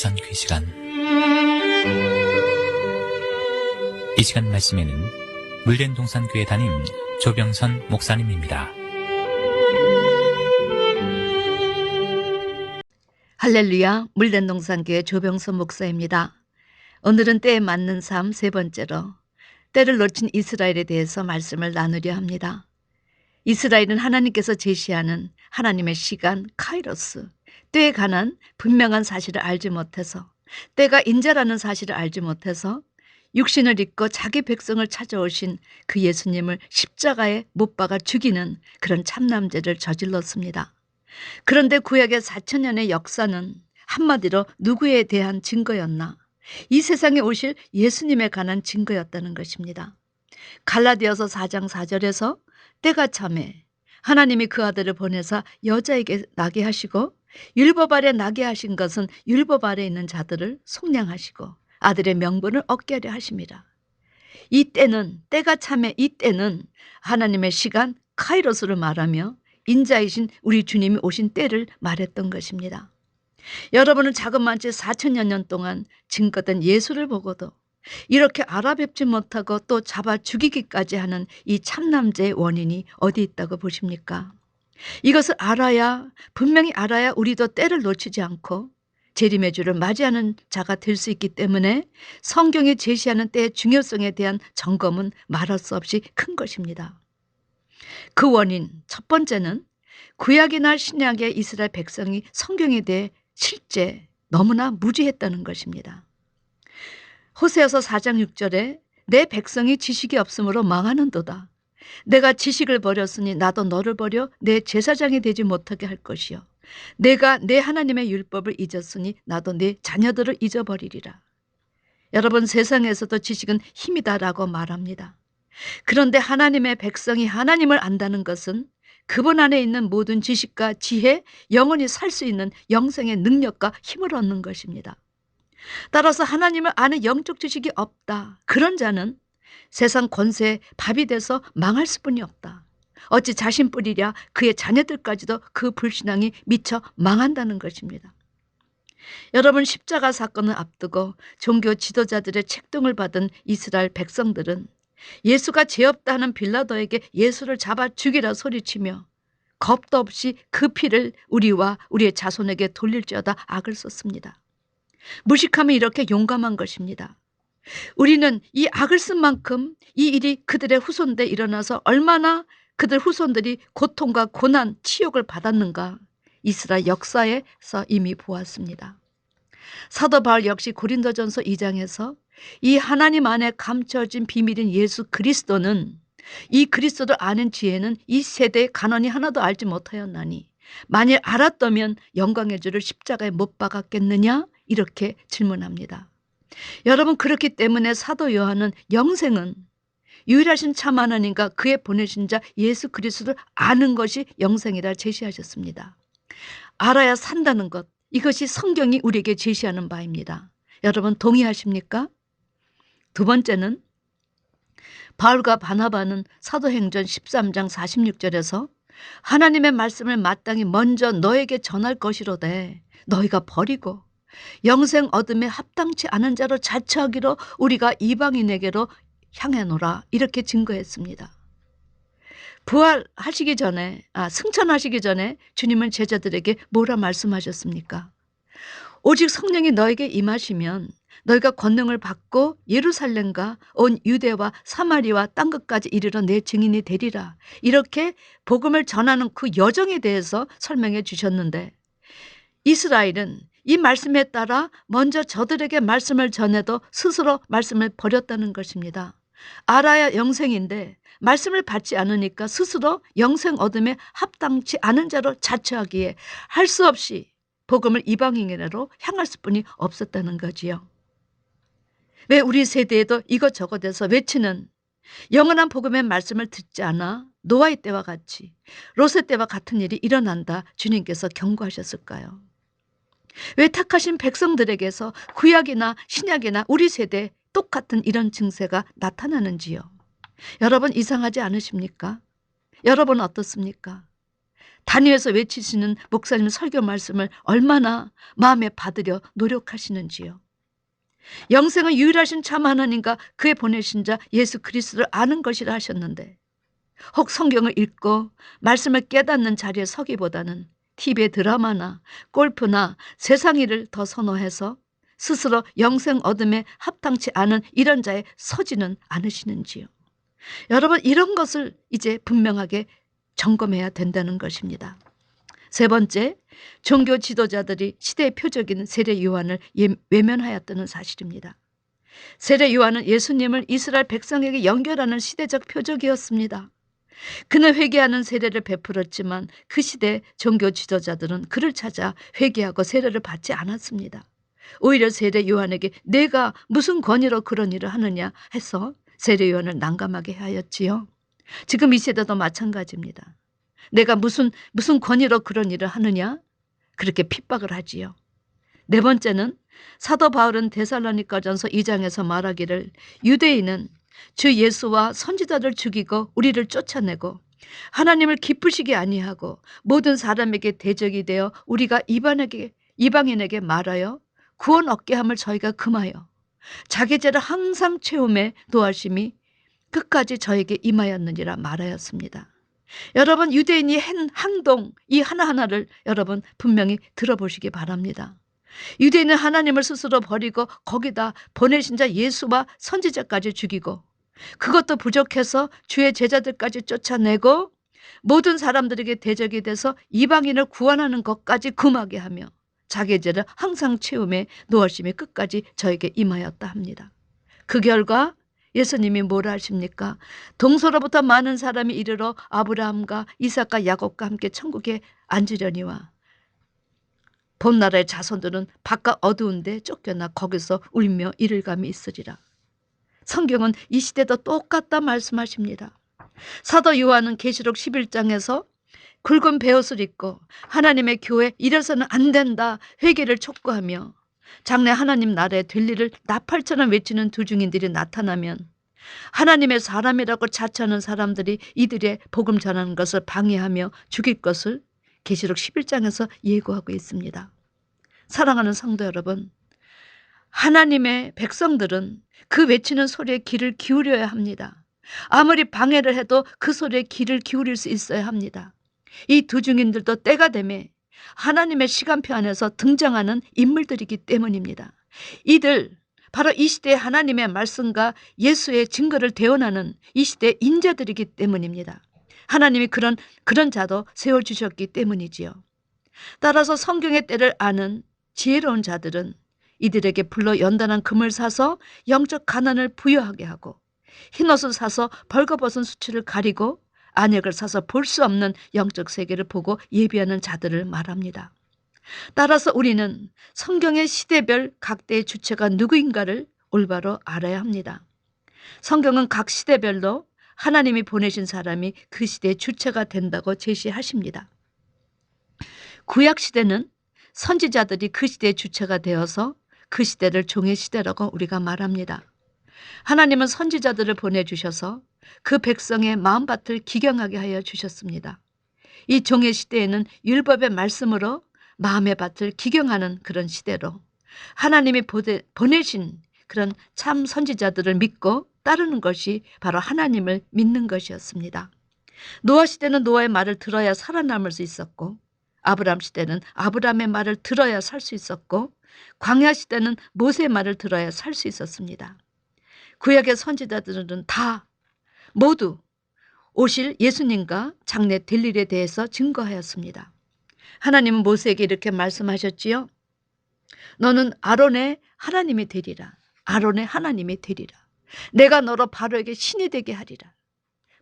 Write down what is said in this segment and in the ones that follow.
동산교회 시간. 이 시간 말씀에는 물된 동산교회 담임 조병선 목사님입니다. 할렐루야, 물된 동산교회 조병선 목사입니다. 오늘은 때에 맞는 삶 세 번째로 때를 놓친 이스라엘에 대해서 말씀을 나누려 합니다. 이스라엘은 하나님께서 제시하는 하나님의 시간 카이로스, 때에 관한 분명한 사실을 알지 못해서, 때가 인자라는 사실을 알지 못해서 육신을 입고 자기 백성을 찾아오신 그 예수님을 십자가에 못 박아 죽이는 그런 참남죄를 저질렀습니다. 그런데 구약의 4,000년의 역사는 한마디로 누구에 대한 증거였나? 이 세상에 오실 예수님에 관한 증거였다는 것입니다. 갈라디아서 4장 4절에서 때가 참에 하나님이 그 아들을 보내사 여자에게 나게 하시고 율법 아래 나게 하신 것은 율법 아래 있는 자들을 속량하시고 아들의 명분을 얻게 하려 하심이라. 이 때는, 때가 참에 이 때는 하나님의 시간 카이로스를 말하며 인자이신 우리 주님이 오신 때를 말했던 것입니다. 여러분은 자그마치 4,000여 년 동안 증거된 예수를 보고도 이렇게 알아뵙지 못하고 또 잡아 죽이기까지 하는 이 참남죄의 원인이 어디 있다고 보십니까? 이것을 알아야, 분명히 알아야 우리도 때를 놓치지 않고 재림의 주를 맞이하는 자가 될 수 있기 때문에 성경이 제시하는 때의 중요성에 대한 점검은 말할 수 없이 큰 것입니다. 그 원인 첫 번째는 구약이나 신약의 이스라엘 백성이 성경에 대해 실제 너무나 무지했다는 것입니다. 호세아서 4장 6절에 내 백성이 지식이 없으므로 망하는도다. 내가 지식을 버렸으니 나도 너를 버려 내 제사장이 되지 못하게 할 것이요. 내가 내 하나님의 율법을 잊었으니 나도 내 자녀들을 잊어버리리라. 여러분, 세상에서도 지식은 힘이다라고 말합니다. 그런데 하나님의 백성이 하나님을 안다는 것은 그분 안에 있는 모든 지식과 지혜, 영원히 살 수 있는 영생의 능력과 힘을 얻는 것입니다. 따라서 하나님을 아는 영적 지식이 없다. 그런 자는 세상 권세의 밥이 돼서 망할 수뿐이 없다. 어찌 자신뿐이랴 그의 자녀들까지도 그 불신앙이 미쳐 망한다는 것입니다. 여러분, 십자가 사건을 앞두고 종교 지도자들의 책동을 받은 이스라엘 백성들은 예수가 죄 없다 하는 빌라도에게 예수를 잡아 죽이라 소리치며 겁도 없이 그 피를 우리와 우리의 자손에게 돌릴지어다 악을 썼습니다. 무식함이 이렇게 용감한 것입니다. 우리는 이 악을 쓴 만큼 이 일이 그들의 후손들에 일어나서 얼마나 그들 후손들이 고통과 고난, 치욕을 받았는가 이스라엘 역사에서 이미 보았습니다. 사도 바울 역시 고린도전서 2장에서 이 하나님 안에 감춰진 비밀인 예수 그리스도는 이 그리스도를 아는 지혜는 이 세대의 간언이 하나도 알지 못하였나니 만일 알았다면 영광의 주를 십자가에 못 박았겠느냐? 이렇게 질문합니다. 여러분, 그렇기 때문에 사도 요한은 영생은 유일하신 참 하나님과 그의 보내신 자 예수 그리스도를 아는 것이 영생이라 제시하셨습니다. 알아야 산다는 것, 이것이 성경이 우리에게 제시하는 바입니다. 여러분, 동의하십니까? 두 번째는 바울과 바나바는 사도행전 13장 46절에서 하나님의 말씀을 마땅히 먼저 너에게 전할 것이로되 너희가 버리고 영생 얻음에 합당치 않은 자로 자처하기로 우리가 이방인에게로 향해노라 이렇게 증거했습니다. 부활하시기 전에, 승천하시기 전에 주님은 제자들에게 뭐라 말씀하셨습니까? 오직 성령이 너에게 임하시면 너희가 권능을 받고 예루살렘과 온 유대와 사마리와 땅 끝까지 이르러 내 증인이 되리라. 이렇게 복음을 전하는 그 여정에 대해서 설명해 주셨는데 이스라엘은 이 말씀에 따라 먼저 저들에게 말씀을 전해도 스스로 말씀을 버렸다는 것입니다. 알아야 영생인데 말씀을 받지 않으니까 스스로 영생 얻음에 합당치 않은 자로 자처하기에 할 수 없이 복음을 이방인으로 향할 수뿐이 없었다는 거지요. 왜 우리 세대에도 이것저것에서 외치는 영원한 복음의 말씀을 듣지 않아 노아의 때와 같이 롯의 때와 같은 일이 일어난다 주님께서 경고하셨을까요? 왜 택하신 백성들에게서 구약이나 신약이나 우리 세대에 똑같은 이런 증세가 나타나는지요? 여러분, 이상하지 않으십니까? 여러분 어떻습니까? 단위에서 외치시는 목사님 설교 말씀을 얼마나 마음에 받으려 노력하시는지요. 영생은 유일하신 참 하나님과 그의 보내신 자 예수 그리스도를 아는 것이라 하셨는데, 혹 성경을 읽고 말씀을 깨닫는 자리에 서기보다는 TV의 드라마나 골프나 세상 일을 더 선호해서 스스로 영생 얻음에 합당치 않은 이런 자에 서지는 않으시는지요. 여러분, 이런 것을 이제 분명하게 점검해야 된다는 것입니다. 세 번째, 종교 지도자들이 시대의 표적인 세례 요한을 외면하였다는 사실입니다. 세례 요한은 예수님을 이스라엘 백성에게 연결하는 시대적 표적이었습니다. 그는 회개하는 세례를 베풀었지만 그 시대 종교 지도자들은 그를 찾아 회개하고 세례를 받지 않았습니다. 오히려 세례 요한에게 내가 무슨 권위로 그런 일을 하느냐 해서 세례 요한을 난감하게 하였지요. 지금 이 세대도 마찬가지입니다. 내가 무슨 권위로 그런 일을 하느냐? 그렇게 핍박을 하지요. 네 번째는 사도 바울은 데살로니가전서 2장에서 말하기를 유대인은 주 예수와 선지자들 죽이고 우리를 쫓아내고 하나님을 기쁘시게 아니하고 모든 사람에게 대적이 되어 우리가 이방인에게 말하여 구원 얻게 함을 저희가 금하여 자기 죄를 항상 채움에 노하심이 끝까지 저에게 임하였느니라 말하였습니다. 여러분, 유대인이 한 행동 이 하나하나를 여러분 분명히 들어보시기 바랍니다. 유대인은 하나님을 스스로 버리고 거기다 보내신 자 예수와 선지자까지 죽이고 그것도 부족해서 주의 제자들까지 쫓아내고 모든 사람들에게 대적이 돼서 이방인을 구원하는 것까지 금하게 하며 자기 죄를 항상 채움에 노하심이 끝까지 저에게 임하였다 합니다. 그 결과 예수님이 뭐라 하십니까? 동서로부터 많은 사람이 이르러 아브라함과 이삭과 야곱과 함께 천국에 앉으려니와 본 나라의 자손들은 바깥 어두운 데 쫓겨나 거기서 울며 이를 감이 있으리라. 성경은 이 시대도 똑같다 말씀하십니다. 사도 요한은 계시록 11장에서 굵은 베옷을 입고 하나님의 교회 이래서는 안 된다 회개를 촉구하며 장래 하나님 나라에 될 일을 나팔처럼 외치는 두 증인들이 나타나면 하나님의 사람이라고 자처하는 사람들이 이들의 복음 전하는 것을 방해하며 죽일 것을 계시록 11장에서 예고하고 있습니다. 사랑하는 성도 여러분, 하나님의 백성들은 그 외치는 소리에 귀를 기울여야 합니다. 아무리 방해를 해도 그 소리에 귀를 기울일 수 있어야 합니다. 이 두 증인들도 때가 되매 하나님의 시간표 안에서 등장하는 인물들이기 때문입니다. 이들 바로 이 시대의 하나님의 말씀과 예수의 증거를 대언하는 이 시대의 인자들이기 때문입니다. 하나님이 그런 자도 세워주셨기 때문이지요. 따라서 성경의 때를 아는 지혜로운 자들은 이들에게 불러 연단한 금을 사서 영적 가난을 부여하게 하고 흰옷을 사서 벌거벗은 수치를 가리고 안약을 사서 볼 수 없는 영적 세계를 보고 예비하는 자들을 말합니다. 따라서 우리는 성경의 시대별 각대의 주체가 누구인가를 올바로 알아야 합니다. 성경은 각 시대별로 하나님이 보내신 사람이 그 시대의 주체가 된다고 제시하십니다. 구약 시대는 선지자들이 그 시대의 주체가 되어서 그 시대를 종의 시대라고 우리가 말합니다. 하나님은 선지자들을 보내주셔서 그 백성의 마음밭을 기경하게 하여 주셨습니다. 이 종의 시대에는 율법의 말씀으로 마음의 밭을 기경하는 그런 시대로 하나님이 보내신 그런 참 선지자들을 믿고 따르는 것이 바로 하나님을 믿는 것이었습니다. 노아 시대는 노아의 말을 들어야 살아남을 수 있었고 아브라함 시대는 아브라함의 말을 들어야 살 수 있었고 광야 시대는 모세의 말을 들어야 살 수 있었습니다. 구약의 선지자들은 다 모두 오실 예수님과 장래 될 일에 대해서 증거하였습니다. 하나님은 모세에게 이렇게 말씀하셨지요. 너는 아론의 하나님이 되리라. 아론의 하나님이 되리라. 내가 너로 바로에게 신이 되게 하리라.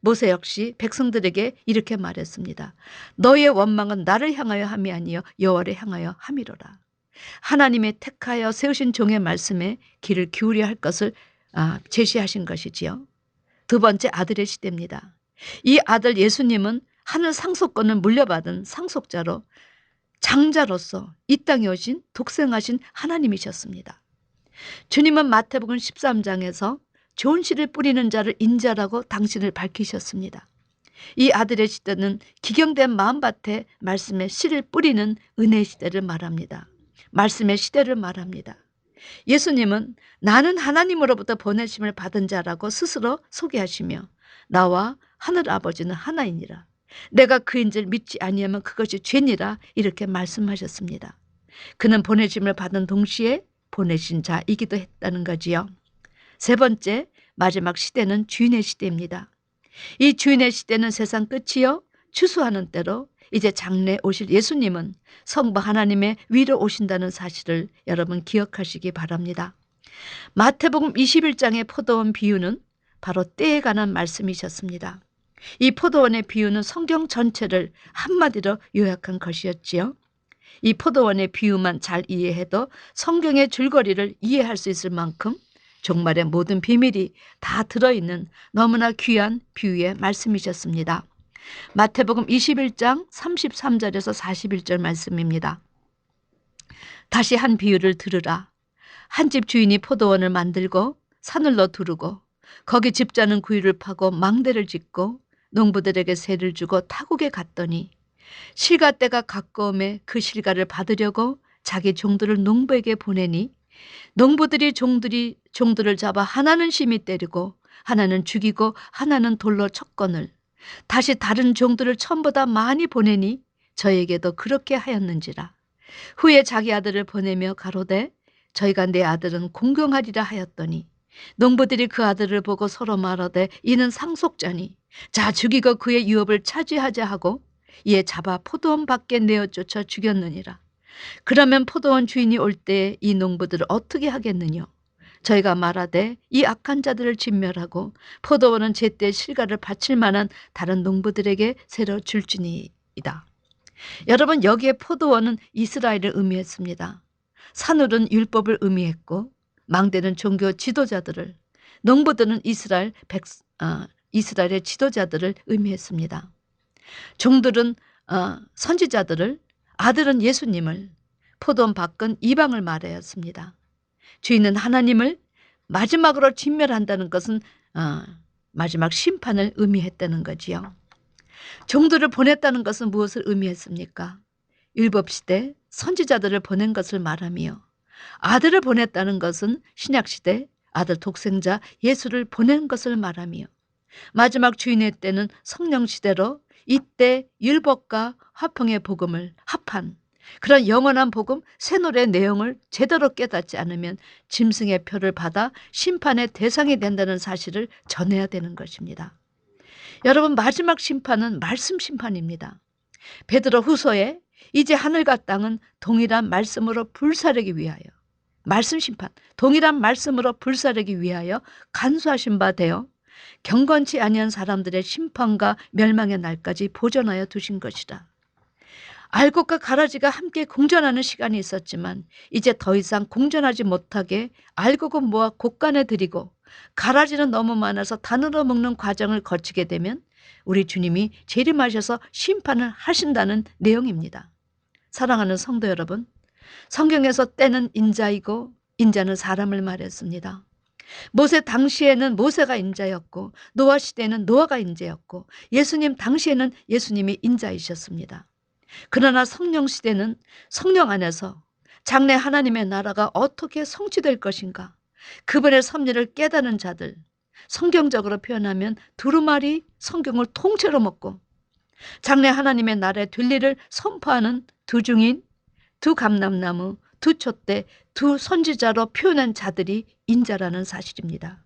모세 역시 백성들에게 이렇게 말했습니다. 너의 원망은 나를 향하여 함이 아니요 여호와를 향하여 함이로라. 하나님의 택하여 세우신 종의 말씀에 귀를 기울여야 할 것을 제시하신 것이지요. 두 번째 아들의 시대입니다. 이 아들 예수님은 하늘 상속권을 물려받은 상속자로 장자로서 이 땅에 오신 독생하신 하나님이셨습니다. 주님은 마태복음 13장에서 좋은 씨를 뿌리는 자를 인자라고 당신을 밝히셨습니다. 이 아들의 시대는 기경된 마음밭에 말씀의 씨를 뿌리는 은혜의 시대를 말합니다. 말씀의 시대를 말합니다. 예수님은 나는 하나님으로부터 보내심을 받은 자라고 스스로 소개하시며 나와 하늘 아버지는 하나이니라. 내가 그인 줄 믿지 아니하면 그것이 죄니라 이렇게 말씀하셨습니다. 그는 보내심을 받은 동시에 보내신 자이기도 했다는 거지요. 세 번째, 마지막 시대는 주인의 시대입니다. 이 주인의 시대는 세상 끝이요 추수하는 때로 이제 장래 오실 예수님은 성부 하나님의 위로 오신다는 사실을 여러분 기억하시기 바랍니다. 마태복음 21장의 포도원 비유는 바로 때에 관한 말씀이셨습니다. 이 포도원의 비유는 성경 전체를 한마디로 요약한 것이었지요. 이 포도원의 비유만 잘 이해해도 성경의 줄거리를 이해할 수 있을 만큼 종말의 모든 비밀이 다 들어있는 너무나 귀한 비유의 말씀이셨습니다. 마태복음 21장 33절에서 41절 말씀입니다. 다시 한 비유를 들으라. 한 집 주인이 포도원을 만들고 산을로 두르고 거기 집자는 구유를 파고 망대를 짓고 농부들에게 세를 주고 타국에 갔더니 실가 때가 가까움에 그 실가를 받으려고 자기 종들을 농부에게 보내니 농부들이 종들을 잡아 하나는 심히 때리고 하나는 죽이고 하나는 돌로 쳤거늘 다시 다른 종들을 처음보다 많이 보내니 저에게도 그렇게 하였는지라. 후에 자기 아들을 보내며 가로되 저희가 내 아들은 공경하리라 하였더니 농부들이 그 아들을 보고 서로 말하되 이는 상속자니 자 죽이고 그의 유업을 차지하자 하고 이에 잡아 포도원 밖에 내어 쫓아 죽였느니라. 그러면 포도원 주인이 올 때에 이 농부들을 어떻게 하겠느냐. 저희가 말하되 이 악한 자들을 진멸하고 포도원은 제때 실가를 바칠 만한 다른 농부들에게 새로 줄지니이다. 여러분, 여기에 포도원은 이스라엘을 의미했습니다. 산울은 율법을 의미했고 망대는 종교 지도자들을, 농부들은 이스라엘의 지도자들을 의미했습니다. 종들은 선지자들을, 아들은 예수님을, 포도원 밖은 이방을 말하였습니다. 주인은 하나님을 마지막으로 진멸한다는 것은 마지막 심판을 의미했다는 거지요. 종들을 보냈다는 것은 무엇을 의미했습니까? 율법시대 선지자들을 보낸 것을 말하며 아들을 보냈다는 것은 신약시대 아들 독생자 예수를 보낸 것을 말하며 마지막 주인의 때는 성령시대로 이때 율법과 화평의 복음을 합한 그런 영원한 복음 새노래 내용을 제대로 깨닫지 않으면 짐승의 표를 받아 심판의 대상이 된다는 사실을 전해야 되는 것입니다. 여러분, 마지막 심판은 말씀 심판입니다. 베드로 후서에 이제 하늘과 땅은 동일한 말씀으로 불사르기 위하여 말씀 심판, 동일한 말씀으로 불사르기 위하여 간수하신 바 되어 경건치 아니한 사람들의 심판과 멸망의 날까지 보존하여 두신 것이라. 알곡과 가라지가 함께 공존하는 시간이 있었지만 이제 더 이상 공존하지 못하게 알곡은 모아 곡간에 들이고 가라지는 너무 많아서 단으로 먹는 과정을 거치게 되면 우리 주님이 재림하셔서 심판을 하신다는 내용입니다. 사랑하는 성도 여러분, 성경에서 때는 인자이고 인자는 사람을 말했습니다. 모세 당시에는 모세가 인자였고 노아 시대에는 노아가 인자였고 예수님 당시에는 예수님이 인자이셨습니다. 그러나 성령 시대는 성령 안에서 장래 하나님의 나라가 어떻게 성취될 것인가, 그분의 섭리를 깨닫는 자들, 성경적으로 표현하면 두루마리 성경을 통째로 먹고 장래 하나님의 나라의 될 일을 선포하는 두 증인, 두 감람나무, 두 촛대, 두 선지자로 표현한 자들이 인자라는 사실입니다.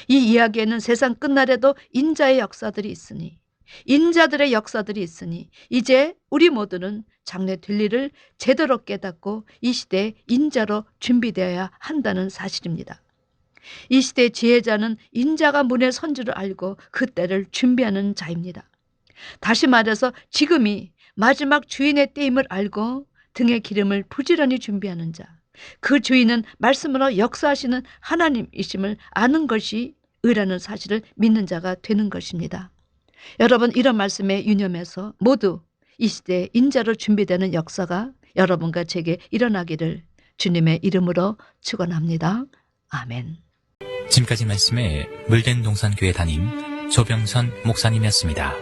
이 이야기에는 세상 끝날에도 인자의 역사들이 있으니, 인자들의 역사들이 있으니 이제 우리 모두는 장래 될 일을 제대로 깨닫고 이 시대에 인자로 준비되어야 한다는 사실입니다. 이 시대의 지혜자는 인자가 문의 선지를 알고 그 때를 준비하는 자입니다. 다시 말해서 지금이 마지막 주인의 때임을 알고 등의 기름을 부지런히 준비하는 자, 그 주인은 말씀으로 역사하시는 하나님이심을 아는 것이 의라는 사실을 믿는 자가 되는 것입니다. 여러분, 이런 말씀에 유념해서 모두 이 시대에 인자로 준비되는 역사가 여러분과 제게 일어나기를 주님의 이름으로 축원합니다. 아멘. 지금까지 말씀에 물된 동산교회 담임 조병선 목사님이었습니다.